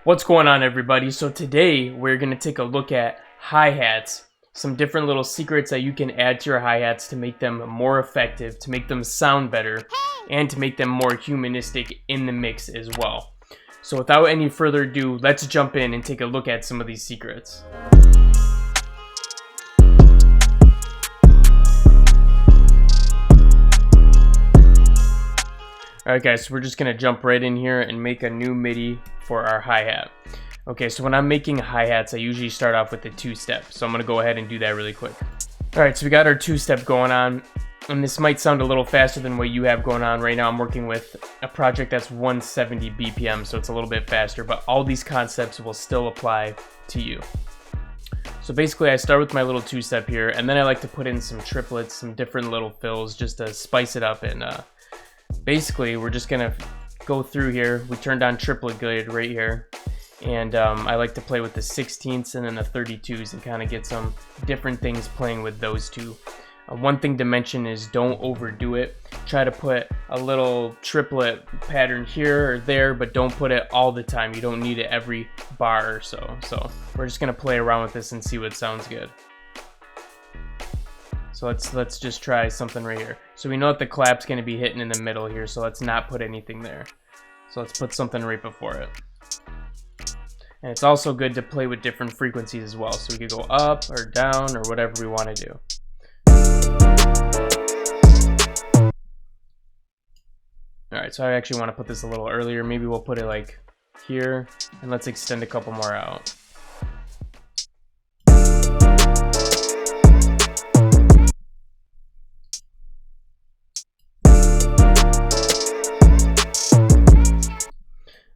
What's going on, everybody? So today we're going to take a look at hi-hats, some different little secrets that you can add to your hi-hats to make them more effective, to make them sound better, and to make them more humanistic in the mix as well. So without any further ado, let's jump in and take a look at some of these secrets. Alright guys, so we're just going to jump right in here and make a new MIDI for our hi-hat. Okay, so when I'm making hi-hats, I usually start off with the two-step. So I'm going to go ahead and do that really quick. Alright, so we got our two-step going on. And this might sound a little faster than what you have going on right now. I'm working with a project that's 170 BPM, so it's a little bit faster. But all these concepts will still apply to you. So basically, I start with my little two-step here. And then I like to put in some triplets, some different little fills just to spice it up. And basically, we're just gonna go through here. We turned on triplet grid right here, and I like to play with the 16ths and then the 32s and kind of get some different things playing with those two. One thing to mention is don't overdo it. Try to put a little triplet pattern here or there, but don't put it all the time. You don't need it every bar or so. So we're just gonna play around with this and see what sounds good. So let's just try something right here. So we know that the clap's going to be hitting in the middle here, so let's not put anything there. So let's put something right before it. And it's also good to play with different frequencies as well. So we could go up or down or whatever we want to do. Alright, so I actually want to put this a little earlier. Maybe we'll put it like here, and let's extend a couple more out.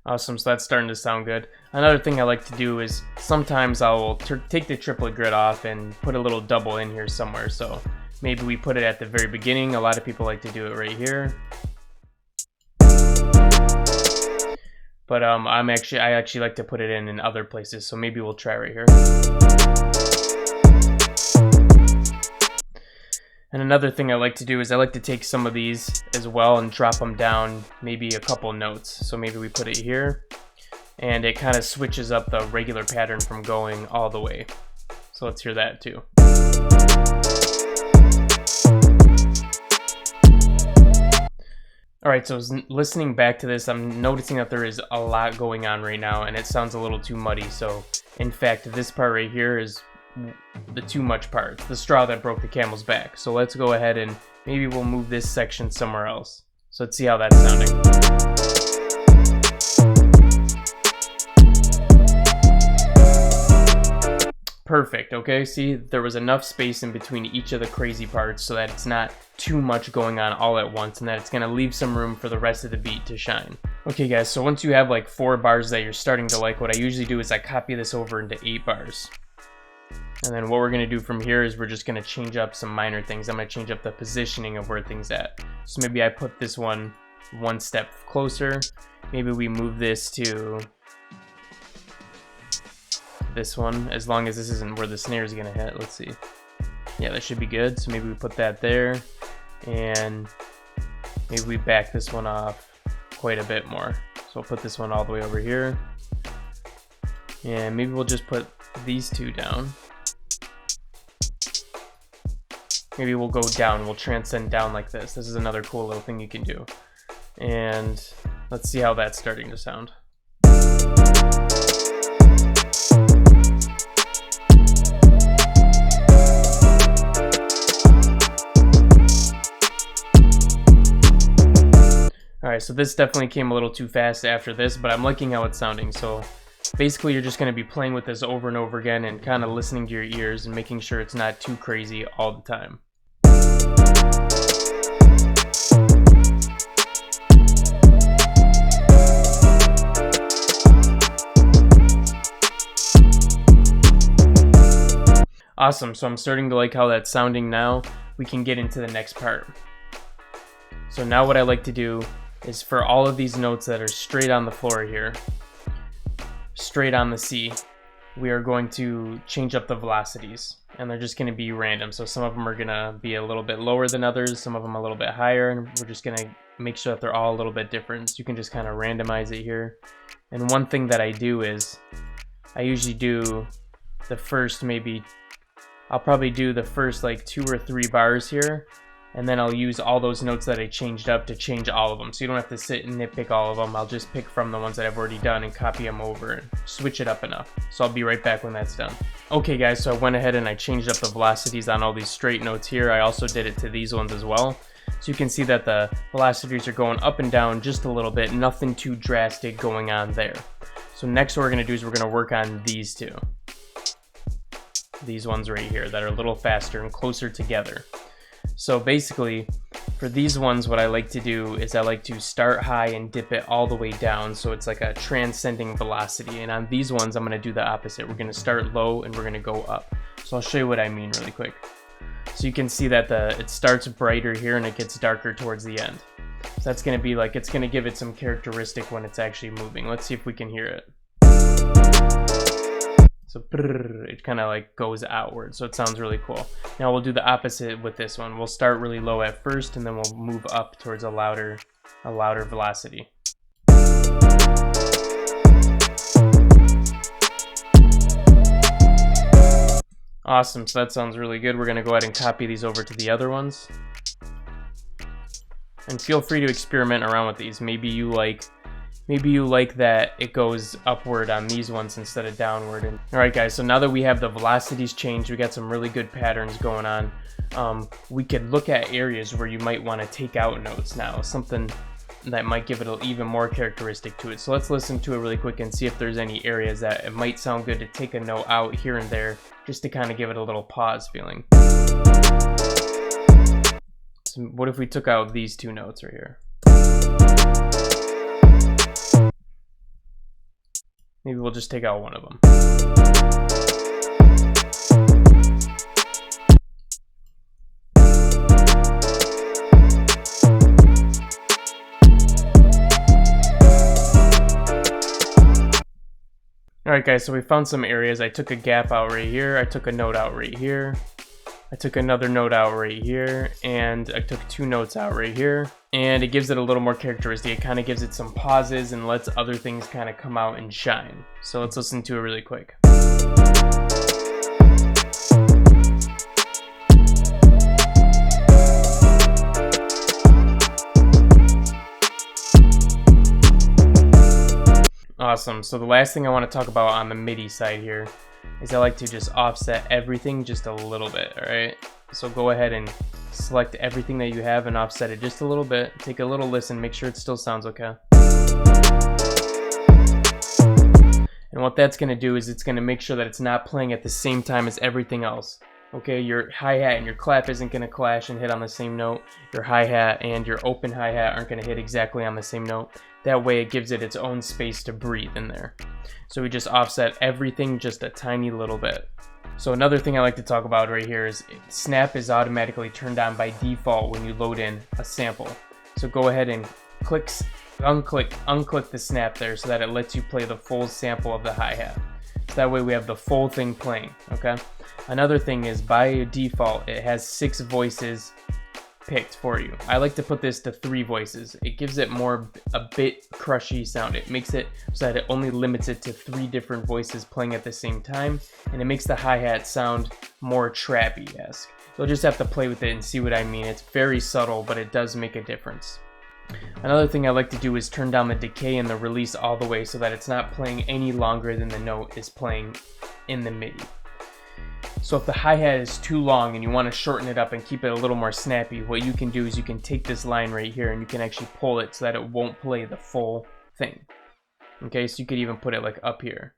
Awesome, so that's starting to sound good. Another thing I like to do is sometimes I'll take the triplet grid off and put a little double in here somewhere. So maybe we put it at the very beginning. A lot of people like to do it right here. But I actually like to put it in other places. So maybe we'll try right here. And another thing I like to do is I like to take some of these as well and drop them down maybe a couple notes. So maybe we put it here, and it kind of switches up the regular pattern from going all the way. So let's hear that too. Alright, so listening back to this, I'm noticing that there is a lot going on right now, and it sounds a little too muddy. So in fact, this part right here is the too much part, the straw that broke the camel's back. So let's go ahead and maybe we'll move this section somewhere else. So let's see how that's sounding. Perfect. Okay, see, there was enough space in between each of the crazy parts so that it's not too much going on all at once, and that it's going to leave some room for the rest of the beat to shine. Okay guys, so once you have like 4 bars that you're starting to like, what I usually do is I copy this over into 8 bars. And then what we're going to do from here is we're just going to change up some minor things. I'm going to change up the positioning of where things at. So maybe I put this one step closer. Maybe we move this to this one, as long as this isn't where the snare is going to hit. Let's see. Yeah, that should be good. So maybe we put that there. And maybe we back this one off quite a bit more. So I'll put this one all the way over here. And maybe we'll just put these two down. Maybe we'll go down, we'll transcend down like this. This is another cool little thing you can do. And let's see how that's starting to sound. Alright, so this definitely came a little too fast after this, but I'm liking how it's sounding. So basically, you're just going to be playing with this over and over again and kind of listening to your ears and making sure it's not too crazy all the time. Awesome, so I'm starting to like how that's sounding now. We can get into the next part. So now what I like to do is for all of these notes that are straight on the floor here, straight on the C, we are going to change up the velocities. and they're just going to be random. So some of them are going to be a little bit lower than others, some of them a little bit higher, and we're just going to make sure that they're all a little bit different. So you can just kind of randomize it here. And one thing that I do is I usually do the first, I'll probably do the first like 2 or 3 bars here, and then I'll use all those notes that I changed up to change all of them. So you don't have to sit and nitpick all of them. I'll just pick from the ones that I've already done and copy them over and switch it up enough. So I'll be right back when that's done. Okay guys, so I went ahead and I changed up the velocities on all these straight notes here. I also did it to these ones as well. So you can see that the velocities are going up and down just a little bit, nothing too drastic going on there. So next what we're gonna do is we're gonna work on these two. These ones right here that are a little faster and closer together. So basically, for these ones, what I like to do is I like to start high and dip it all the way down, so it's like a transcending velocity. And on these ones, I'm going to do the opposite. We're going to start low and we're going to go up. So I'll show you what I mean really quick. So you can see that it starts brighter here and it gets darker towards the end. So that's going to be like, it's going to give it some characteristic when it's actually moving. Let's see if we can hear it. So it kind of like goes outward, so it sounds really cool. Now we'll do the opposite with this one. We'll start really low at first, and then we'll move up towards a louder velocity. Awesome, so that sounds really good. We're gonna go ahead and copy these over to the other ones. And feel free to experiment around with these. Maybe you like that it goes upward on these ones instead of downward. Alright guys, so now that we have the velocities changed, we got some really good patterns going on. We could look at areas where you might want to take out notes now, something that might give it an even more characteristic to it. So let's listen to it really quick and see if there's any areas that it might sound good to take a note out here and there, just to kind of give it a little pause feeling. So what if we took out these 2 notes right here? Maybe we'll just take out one of them. Alright guys, so we found some areas. I took a gap out right here, I took a note out right here, I took another note out right here, and I took 2 notes out right here. And it gives it a little more characteristic. It kind of gives it some pauses and lets other things kind of come out and shine. So let's listen to it really quick. Awesome, so the last thing I want to talk about on the MIDI side here is I like to just offset everything just a little bit, alright? So go ahead and select everything that you have and offset it just a little bit. Take a little listen, make sure it still sounds okay. And what that's going to do is it's going to make sure that it's not playing at the same time as everything else. Okay, your hi-hat and your clap isn't going to clash and hit on the same note. Your hi-hat and your open hi-hat aren't going to hit exactly on the same note. That way it gives it its own space to breathe in there. So we just offset everything just a tiny little bit. So another thing I like to talk about right here is snap is automatically turned on by default when you load in a sample. So go ahead and unclick the snap there so that it lets you play the full sample of the hi-hat. So that way we have the full thing playing, okay? Another thing is by default it has 6 voices picked for you. I like to put this to 3 voices. It gives it a bit crushy sound. It makes it so that it only limits it to 3 different voices playing at the same time, and it makes the hi-hat sound more trappy-esque. You'll just have to play with it and see what I mean. It's very subtle, but it does make a difference. Another thing I like to do is turn down the decay and the release all the way so that it's not playing any longer than the note is playing in the MIDI. So if the hi-hat is too long and you want to shorten it up and keep it a little more snappy, what you can do is you can take this line right here and you can actually pull it so that it won't play the full thing. Okay, so you could even put it like up here.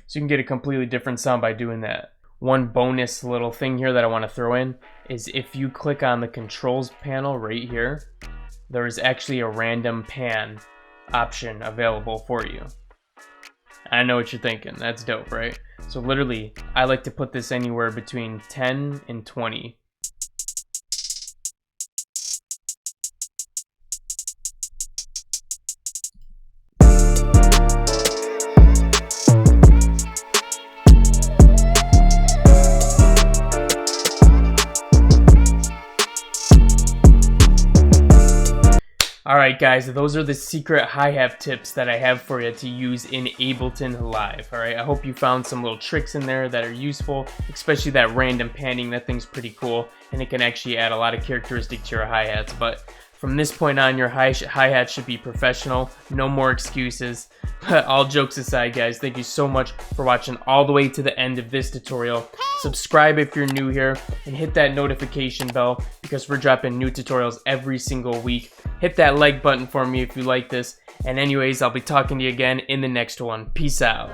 So you can get a completely different sound by doing that. One bonus little thing here that I want to throw in is if you click on the controls panel right here, there is actually a random pan option available for you. I know what you're thinking, that's dope, right? So literally, I like to put this anywhere between 10 and 20. Alright guys, those are the secret hi-hat tips that I have for you to use in Ableton Live. Alright, I hope you found some little tricks in there that are useful, especially that random panning. That thing's pretty cool, and it can actually add a lot of characteristic to your hi-hats. But from this point on, your hi-hat should be professional, no more excuses. All jokes aside guys, thank you so much for watching all the way to the end of this tutorial. Subscribe if you're new here, and hit that notification bell because we're dropping new tutorials every single week. Hit that like button for me if you like this, and anyways, I'll be talking to you again in the next one. Peace out.